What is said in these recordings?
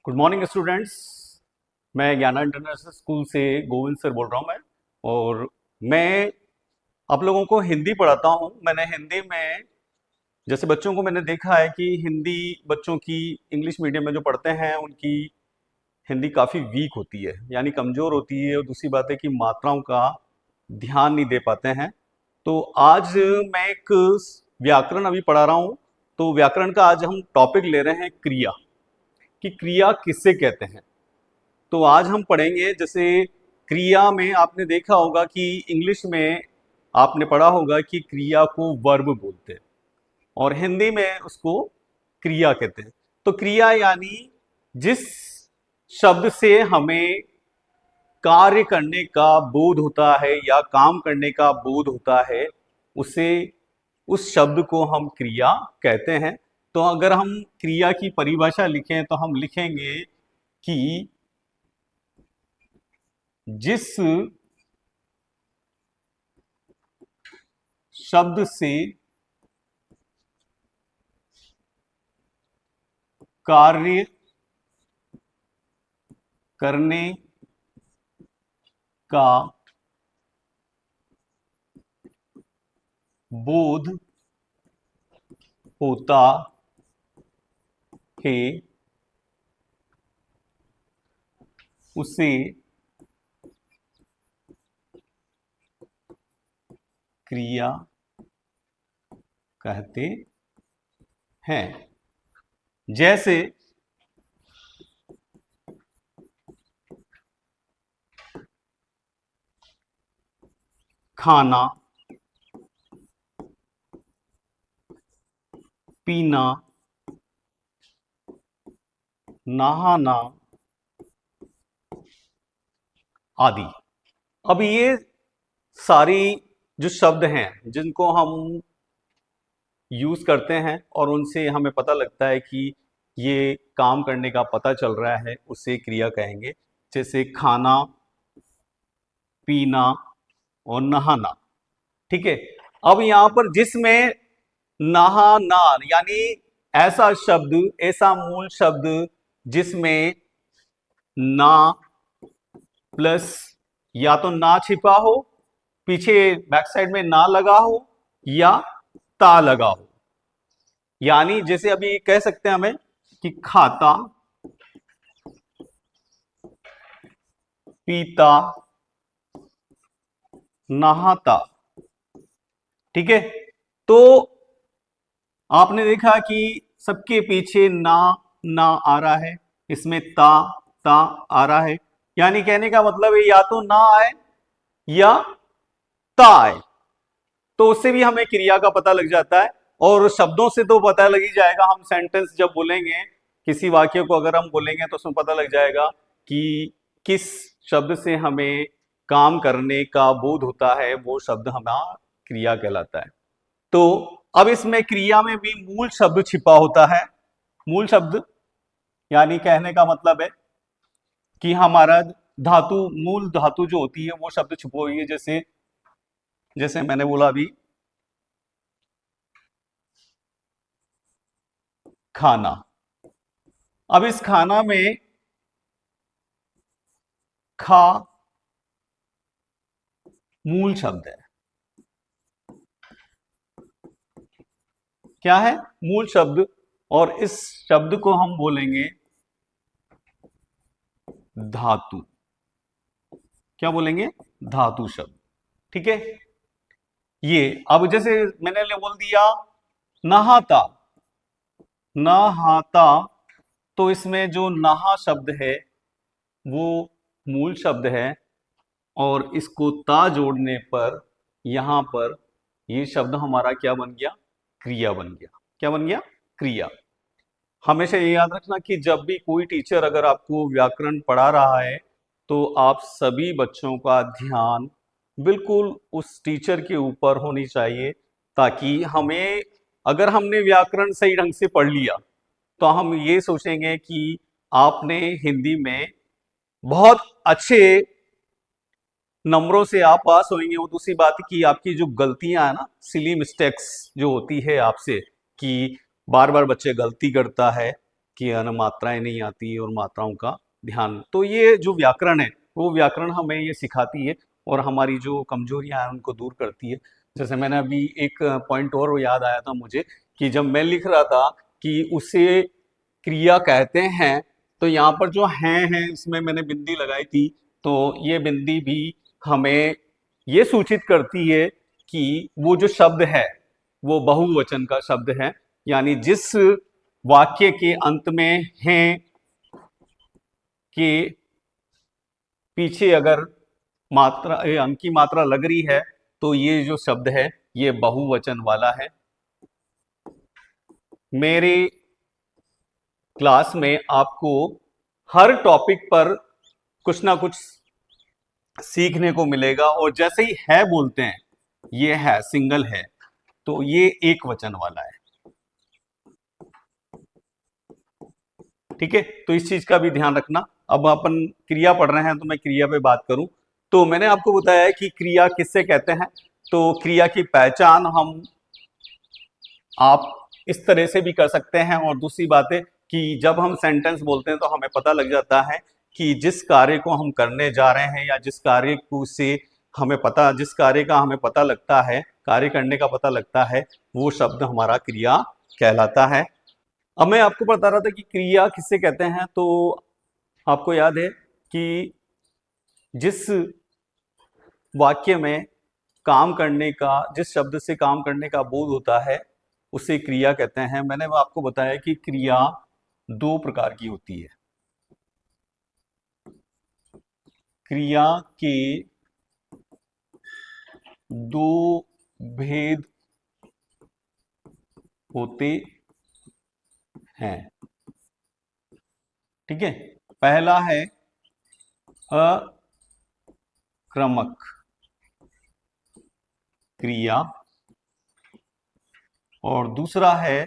Good morning students. मैं ज्ञाना international school से गोविंद सर बोल रहा हूँ और मैं आप लोगों को हिंदी पढ़ाता हूँ। मैंने हिंदी में जैसे बच्चों को मैंने देखा है कि हिंदी बच्चों की इंग्लिश मीडियम में जो पढ़ते हैं उनकी हिंदी काफ़ी वीक होती है, यानी कमज़ोर होती है। और दूसरी बात है कि मात्राओं का ध्यान नहीं दे पाते हैं। तो आज मैं एक व्याकरण अभी पढ़ा रहा हूँ। तो व्याकरण का आज हम टॉपिक ले रहे हैं क्रिया, कि क्रिया किससे कहते हैं। तो आज हम पढ़ेंगे जैसे क्रिया में आपने देखा होगा कि इंग्लिश में आपने पढ़ा होगा कि क्रिया को वर्ब बोलते हैं और हिंदी में उसको क्रिया कहते हैं। तो क्रिया यानी जिस शब्द से हमें कार्य करने का बोध होता है या काम करने का बोध होता है, उसे उस शब्द को हम क्रिया कहते हैं। तो अगर हम क्रिया की परिभाषा लिखें तो हम लिखेंगे कि जिस शब्द से कार्य करने का बोध होता है उसे क्रिया कहते हैं। जैसे खाना, पीना, नहाना आदि। अब ये सारी जो शब्द हैं जिनको हम यूज करते हैं और उनसे हमें पता लगता है कि ये काम करने का पता चल रहा है, उसे क्रिया कहेंगे। जैसे खाना, पीना और नहाना। ठीक है। अब यहां पर जिसमें नहाना यानी ऐसा शब्द, ऐसा मूल शब्द जिसमें ना प्लस या तो ना छिपा हो, पीछे बैक साइड में ना लगा हो या ता लगा हो। यानी जैसे अभी कह सकते हैं हमें कि खाता, पीता, नहाता। ठीक है। तो आपने देखा कि सबके पीछे ना आ रहा है, इसमें ता आ रहा है। यानी कहने का मतलब है या तो ना आए या ता आए। तो उससे भी हमें क्रिया का पता लग जाता है। और शब्दों से तो पता लग ही जाएगा। हम सेंटेंस जब बोलेंगे, किसी वाक्य को अगर हम बोलेंगे तो उसमें पता लग जाएगा कि किस शब्द से हमें काम करने का बोध होता है, वो शब्द हमारा क्रिया कहलाता है। तो अब इसमें क्रिया में भी मूल शब्द छिपा होता है। मूल शब्द यानी कहने का मतलब है कि हमारा धातु, मूल धातु जो होती है वो शब्द छुपी हुई है। जैसे जैसे मैंने बोला अभी खाना। अब इस खाना में खा मूल शब्द है। क्या है? मूल शब्द। और इस शब्द को हम बोलेंगे धातु। क्या बोलेंगे? धातु शब्द। ठीक है। ये अब जैसे मैंने बोल दिया नहाता, नहाता, तो इसमें जो नहा शब्द है वो मूल शब्द है और इसको ता जोड़ने पर यहां पर ये शब्द हमारा क्या बन गया? क्रिया बन गया। क्या बन गया? क्रिया। हमेशा ये याद रखना कि जब भी कोई टीचर अगर आपको व्याकरण पढ़ा रहा है तो आप सभी बच्चों का ध्यान बिल्कुल उस टीचर के ऊपर होनी चाहिए, ताकि हमें, अगर हमने व्याकरण सही ढंग से पढ़ लिया तो हम ये सोचेंगे कि आपने हिंदी में बहुत अच्छे नंबरों से आप पास होंगे। वो दूसरी बात है कि आपकी जो गलतियां है ना, सिली मिस्टेक्स जो होती है आपसे, कि बार बार बच्चे गलती करता है, कि है ना मात्राएं नहीं आती और मात्राओं का ध्यान। तो ये जो व्याकरण है वो व्याकरण हमें ये सिखाती है और हमारी जो कमजोरियां हैं उनको दूर करती है। जैसे मैंने अभी एक पॉइंट और याद आया था मुझे कि जब मैं लिख रहा था कि उसे क्रिया कहते हैं, तो यहाँ पर जो हैं इसमें मैंने बिंदी लगाई थी, तो ये बिंदी भी हमें ये सूचित करती है कि वो जो शब्द है वो बहुवचन का शब्द है। यानी जिस वाक्य के अंत में हैं के पीछे अगर मात्रा अंक की मात्रा लग रही है तो ये जो शब्द है ये बहुवचन वाला है। मेरे क्लास में आपको हर टॉपिक पर कुछ ना कुछ सीखने को मिलेगा, और जैसे ही है बोलते हैं ये है सिंगल है तो ये एक वचन वाला है। ठीक है, तो इस चीज का भी ध्यान रखना। अब अपन क्रिया पढ़ रहे हैं तो मैं क्रिया पे बात करूं तो मैंने आपको बताया है कि क्रिया किससे कहते हैं। तो क्रिया की पहचान हम आप इस तरह से भी कर सकते हैं, और दूसरी बात है कि जब हम सेंटेंस बोलते हैं तो हमें पता लग जाता है कि जिस कार्य को हम करने जा रहे हैं या जिस कार्य को से जिस कार्य का हमें पता लगता है, कार्य करने का पता लगता है, वो शब्द हमारा क्रिया कहलाता है। अब मैं आपको बता रहा था कि क्रिया किससे कहते हैं, तो आपको याद है कि जिस वाक्य में काम करने का, जिस शब्द से काम करने का बोध होता है उसे क्रिया कहते हैं। मैंने आपको बताया कि क्रिया दो प्रकार की होती है। क्रिया के दो भेद होते हैं। ठीक है, पहला है अक्रमक क्रिया और दूसरा है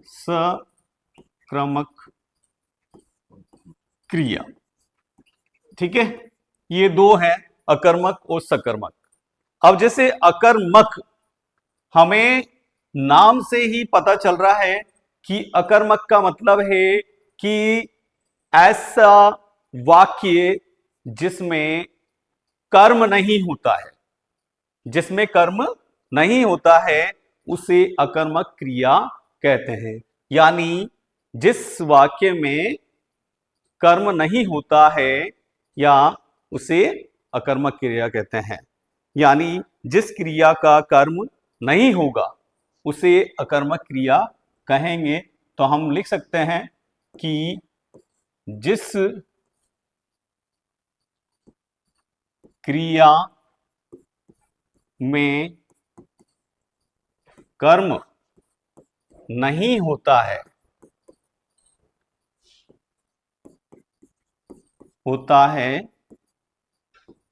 सक्रमक क्रिया। ठीक है, ये दो हैं, अकर्मक और सकर्मक। अब जैसे अकर्मक, हमें नाम से ही पता चल रहा है कि अकर्मक का मतलब है कि ऐसा वाक्य जिसमें कर्म नहीं होता है, जिसमें कर्म नहीं होता है उसे अकर्मक क्रिया कहते हैं। यानी जिस वाक्य में कर्म नहीं होता है या उसे अकर्मक क्रिया कहते हैं। यानी जिस क्रिया का कर्म नहीं होगा उसे अकर्मक क्रिया कहेंगे। तो हम लिख सकते हैं कि जिस क्रिया में कर्म नहीं होता है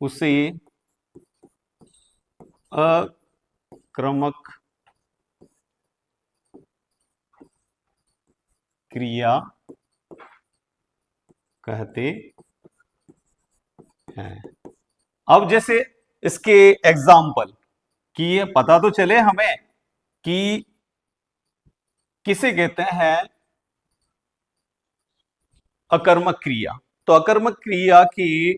उसे अक्रमक क्रिया कहते हैं। अब जैसे इसके एग्जाम्पल कि ये पता तो चले हमें कि किसे कहते हैं अकर्मक क्रिया। तो अकर्मक क्रिया की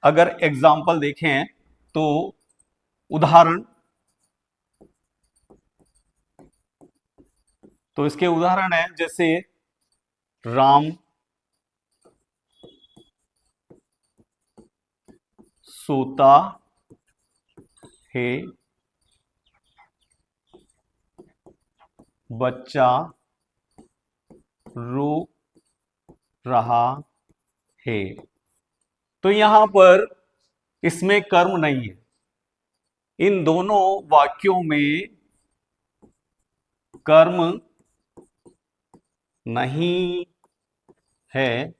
अगर एग्जाम्पल देखें तो उदाहरण, तो इसके उदाहरण है जैसे राम सोता है, बच्चा रो रहा है। तो यहां पर इसमें कर्म नहीं है, इन दोनों वाक्यों में कर्म नहीं है।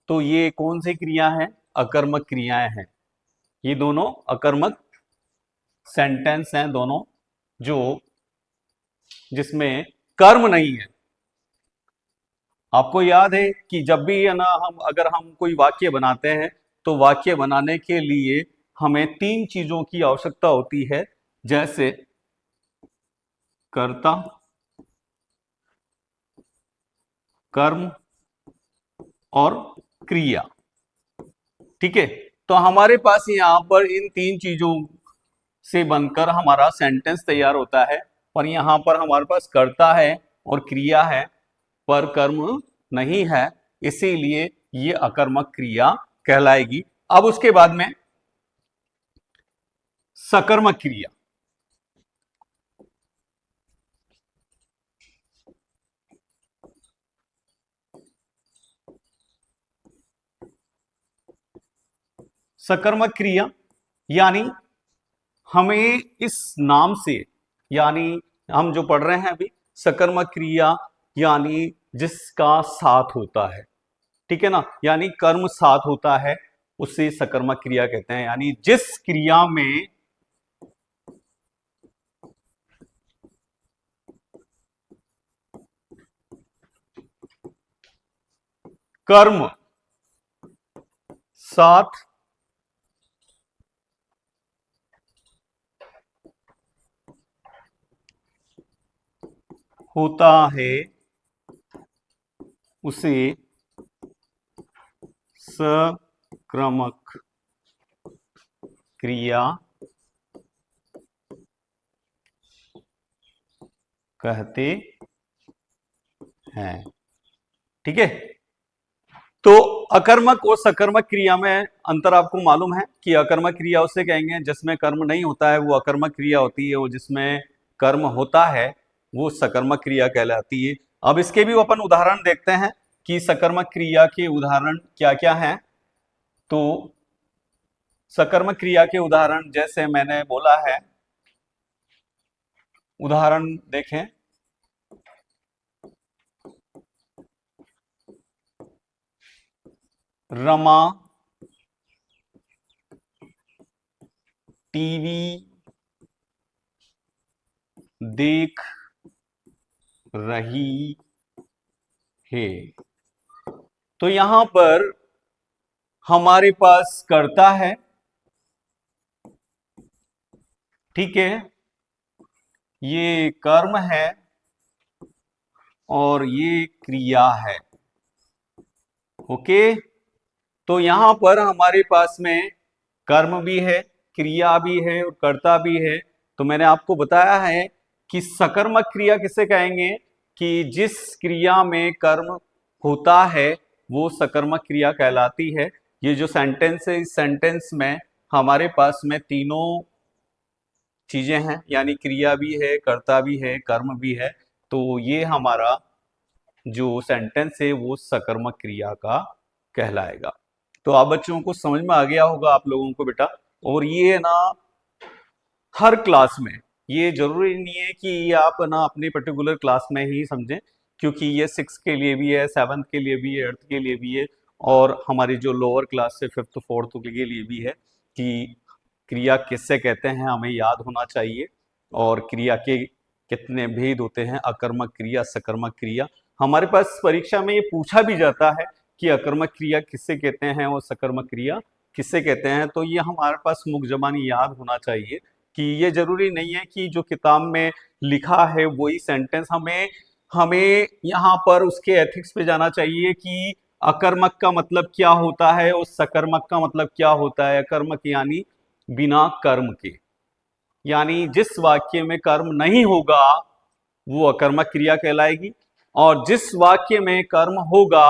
तो ये कौन सी क्रिया है? अकर्मक क्रियाएं हैं। ये दोनों अकर्मक सेंटेंस हैं दोनों, जो जिसमें कर्म नहीं है। आपको याद है कि जब भी है ना अगर हम कोई वाक्य बनाते हैं तो वाक्य बनाने के लिए हमें तीन चीजों की आवश्यकता होती है, जैसे कर्ता, कर्म और क्रिया। ठीक है, तो हमारे पास यहां पर इन तीन चीजों से बनकर हमारा सेंटेंस तैयार होता है, और यहां पर हमारे पास कर्ता है और क्रिया है पर कर्म नहीं है, इसीलिए ये अकर्मक क्रिया कहलाएगी। अब उसके बाद में सकर्मक क्रिया। सकर्मक क्रिया यानी हमें इस नाम से, यानी हम जो पढ़ रहे हैं अभी, सकर्मक क्रिया यानी जिसका साथ होता है, ठीक है ना, यानी कर्म साथ होता है उसे सकर्मक क्रिया कहते हैं। यानी जिस क्रिया में कर्म साथ होता है उसे सकर्मक क्रिया कहते हैं। ठीक है, तो अकर्मक और सकर्मक क्रिया में अंतर आपको मालूम है कि अकर्मक क्रिया उसे कहेंगे जिसमें कर्म नहीं होता है, वो अकर्मक क्रिया होती है, और जिसमें कर्म होता है वो सकर्मक क्रिया कहलाती है। अब इसके भी अपन उदाहरण देखते हैं कि सकर्मक क्रिया के उदाहरण क्या क्या हैं। तो सकर्मक क्रिया के उदाहरण जैसे मैंने बोला है, उदाहरण देखें। रमा टीवी देख रही है। तो यहां पर हमारे पास कर्ता है, ठीक है, ये कर्म है और ये क्रिया है। ओके, तो यहां पर हमारे पास में कर्म भी है, क्रिया भी है और कर्ता भी है। तो मैंने आपको बताया है कि सकर्मक क्रिया किसे कहेंगे कि जिस क्रिया में कर्म होता है वो सकर्मक क्रिया कहलाती है। ये जो सेंटेंस है, इस सेंटेंस में हमारे पास में तीनों चीजें हैं, यानी क्रिया भी है, कर्ता भी है, कर्म भी है। तो ये हमारा जो सेंटेंस है वो सकर्मक क्रिया का कहलाएगा। तो आप बच्चों को समझ में आ गया होगा आप लोगों को बेटा। और ये ना हर क्लास में, ये जरूरी नहीं है कि ये आप ना अपनी पर्टिकुलर क्लास में ही समझें, क्योंकि ये 6 के लिए भी है, 7th के लिए भी है, 8th के लिए भी है, और हमारी जो लोअर क्लास से 5th 4th के लिए भी है कि क्रिया किससे कहते हैं हमें याद होना चाहिए, और क्रिया के कितने भेद होते हैं, अकर्मक क्रिया, सकर्मक क्रिया। हमारे पास परीक्षा में ये पूछा भी जाता है कि अकर्मक क्रिया किससे कहते हैं और सकर्मक क्रिया किससे कहते हैं। तो ये हमारे पास मुख जबानी याद होना चाहिए कि ये जरूरी नहीं है कि जो किताब में लिखा है वही सेंटेंस हमें हमें यहाँ पर उसके एथिक्स पे जाना चाहिए कि अकर्मक का मतलब क्या होता है और सकर्मक का मतलब क्या होता है। अकर्मक यानी बिना कर्म के, यानी जिस वाक्य में कर्म नहीं होगा वो अकर्मक क्रिया कहलाएगी, और जिस वाक्य में कर्म होगा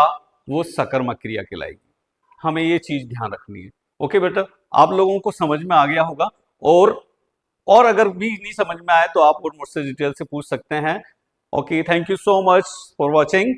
वो सकर्मक क्रिया कहलाएगी। हमें ये चीज ध्यान रखनी है। ओके बेटा, आप लोगों को समझ में आ गया होगा। और अगर भी नहीं समझ में आए तो आप और मुझसे डिटेल से पूछ सकते हैं। Okay, thank you so much for watching.